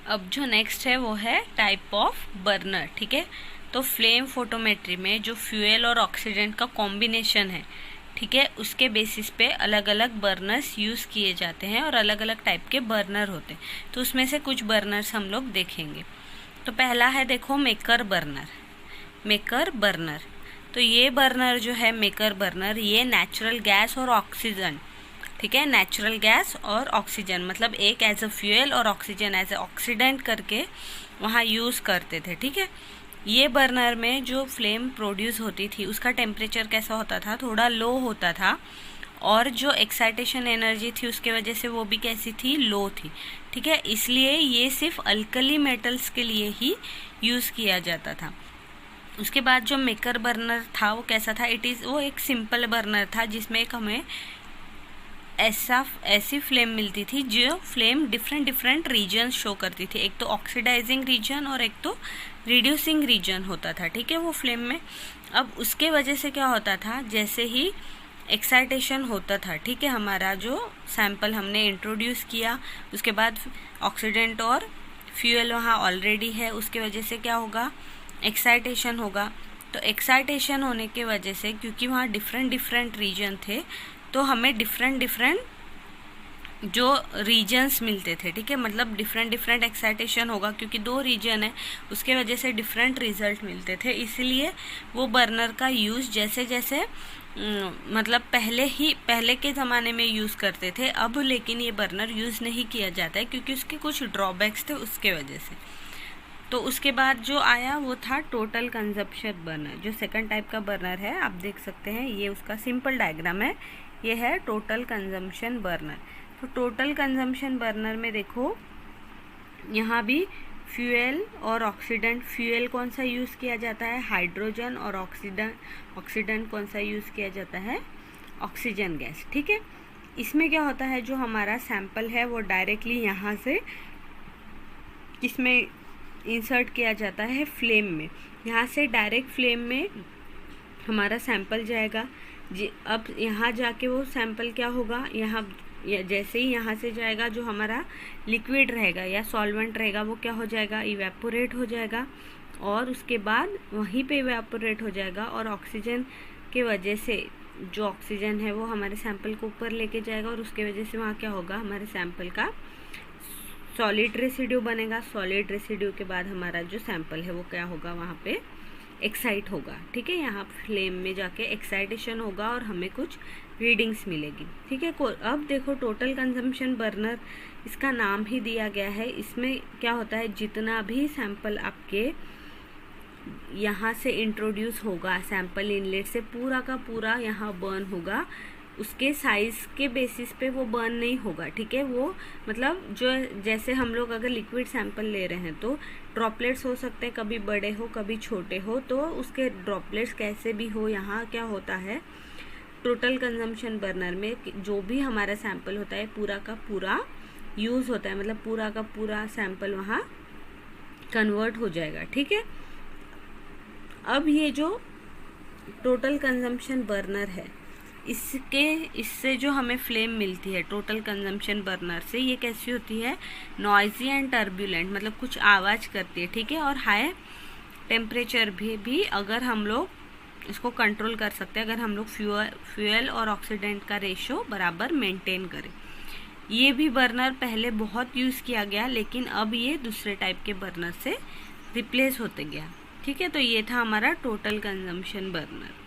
अब जो नेक्स्ट है वो है टाइप ऑफ बर्नर, ठीक है। तो फ्लेम फोटोमेट्री में जो फ्यूल और ऑक्सीजन का कॉम्बिनेशन है, ठीक है, उसके बेसिस पे अलग अलग बर्नर्स यूज़ किए जाते हैं और अलग अलग टाइप के बर्नर होते हैं। तो उसमें से कुछ बर्नर्स हम लोग देखेंगे। तो पहला है देखो मेकर बर्नर। मेकर बर्नर, तो ये बर्नर जो है मेकर बर्नर, ये नेचुरल गैस और ऑक्सीजन, ठीक है, नेचुरल गैस और ऑक्सीजन मतलब एक एज अ फ्यूल और ऑक्सीजन एज अ ऑक्सीडेंट करके वहाँ यूज़ करते थे, ठीक है। ये बर्नर में जो फ्लेम प्रोड्यूस होती थी उसका टेम्परेचर कैसा होता था, थोड़ा लो होता था, और जो एक्साइटेशन एनर्जी थी उसके वजह से वो भी कैसी थी, लो थी, ठीक है। इसलिए ये सिर्फ अल्कली मेटल्स के लिए ही यूज़ किया जाता था। उसके बाद जो मेकर बर्नर था वो कैसा था, वो एक सिंपल बर्नर था जिसमें एक हमें ऐसी फ्लेम मिलती थी जो फ्लेम डिफरेंट रीजन शो करती थी। एक तो ऑक्सीडाइजिंग रीजन और एक तो रिड्यूसिंग रीजन होता था, ठीक है, वो फ्लेम में। अब उसके वजह से क्या होता था, जैसे ही एक्साइटेशन होता था, ठीक है, हमारा जो सैंपल हमने इंट्रोड्यूस किया, उसके बाद ऑक्सीडेंट और फ्यूल वहाँ ऑलरेडी है, उसके वजह से क्या होगा, एक्साइटेशन होगा। तो एक्साइटेशन होने के वजह से, क्योंकि वहाँ डिफरेंट रीजन थे, तो हमें डिफरेंट जो रीजन्स मिलते थे, ठीक है, मतलब डिफरेंट एक्साइटेशन होगा, क्योंकि दो रीजन है उसके वजह से डिफरेंट रिजल्ट मिलते थे। इसलिए वो बर्नर का यूज़ जैसे जैसे मतलब पहले के ज़माने में यूज़ करते थे, अब लेकिन ये बर्नर यूज़ नहीं किया जाता है क्योंकि उसके कुछ ड्रॉबैक्स थे उसके वजह से। तो उसके बाद जो आया वो था टोटल कंजप्शन बर्नर, जो सेकंड टाइप का बर्नर है, आप देख सकते हैं, ये उसका सिंपल डायग्राम है, ये है टोटल कंजम्पशन बर्नर। तो टोटल कंजम्पशन बर्नर में देखो यहाँ भी फ्यूल और ऑक्सीडेंट, फ्यूल कौन सा यूज़ किया जाता है, हाइड्रोजन, और ऑक्सीडेंट कौन सा यूज़ किया जाता है, ऑक्सीजन गैस, ठीक है। इसमें क्या होता है, जो हमारा सैंपल है वो डायरेक्टली यहाँ से इसमें इंसर्ट किया जाता है फ्लेम में, यहाँ से डायरेक्ट फ्लेम में हमारा सैंपल जाएगा जी। अब यहाँ जाके वो सैंपल क्या होगा, यहाँ जैसे ही यहाँ से जाएगा, जो हमारा लिक्विड रहेगा या सॉल्वेंट रहेगा वो क्या हो जाएगा, इवेपोरेट हो जाएगा, और उसके बाद वहीं पे इवेपोरेट हो जाएगा, और ऑक्सीजन के वजह से जो ऑक्सीजन है वो हमारे सैंपल को ऊपर लेके जाएगा, और उसके वजह से वहाँ क्या होगा, हमारे सैंपल का सॉलिड रेसिड्यू बनेगा। सॉलिड रेसिड्यू के बाद हमारा जो सैंपल है वो क्या होगा, वहाँ पे एक्साइट होगा, ठीक है, यहाँ फ्लेम में जाके एक्साइटेशन होगा और हमें कुछ रीडिंग्स मिलेगी, ठीक है। अब देखो टोटल कंजम्पशन बर्नर, इसका नाम ही दिया गया है। इसमें क्या होता है, जितना भी सैंपल आपके यहाँ से इंट्रोड्यूस होगा, सैंपल इनलेट से पूरा का पूरा यहाँ बर्न होगा, उसके साइज़ के बेसिस पे वो बर्न नहीं होगा, ठीक है। वो मतलब जो जैसे हम लोग अगर लिक्विड सैंपल ले रहे हैं तो ड्रॉपलेट्स हो सकते हैं, कभी बड़े हो कभी छोटे हो, तो उसके ड्रॉपलेट्स कैसे भी हो, यहाँ क्या होता है टोटल कंजम्पशन बर्नर में जो भी हमारा सैंपल होता है पूरा का पूरा यूज़ होता है, मतलब पूरा का पूरा सैंपल वहाँ कन्वर्ट हो जाएगा, ठीक है। अब ये जो टोटल कंजम्पशन बर्नर है, इससे जो हमें फ्लेम मिलती है टोटल कंजम्पशन बर्नर से, ये कैसी होती है, नॉइजी एंड टर्बुलेंट, मतलब कुछ आवाज़ करती है, ठीक है, और हाई टेम्परेचर भी अगर हम लोग इसको कंट्रोल कर सकते हैं, अगर हम लोग फ्यूल और ऑक्सीडेंट का रेशो बराबर मेंटेन करें। ये भी बर्नर पहले बहुत यूज़ किया गया, लेकिन अब ये दूसरे टाइप के बर्नर से रिप्लेस होते गया, ठीक है। तो ये था हमारा टोटल कंजम्पशन बर्नर।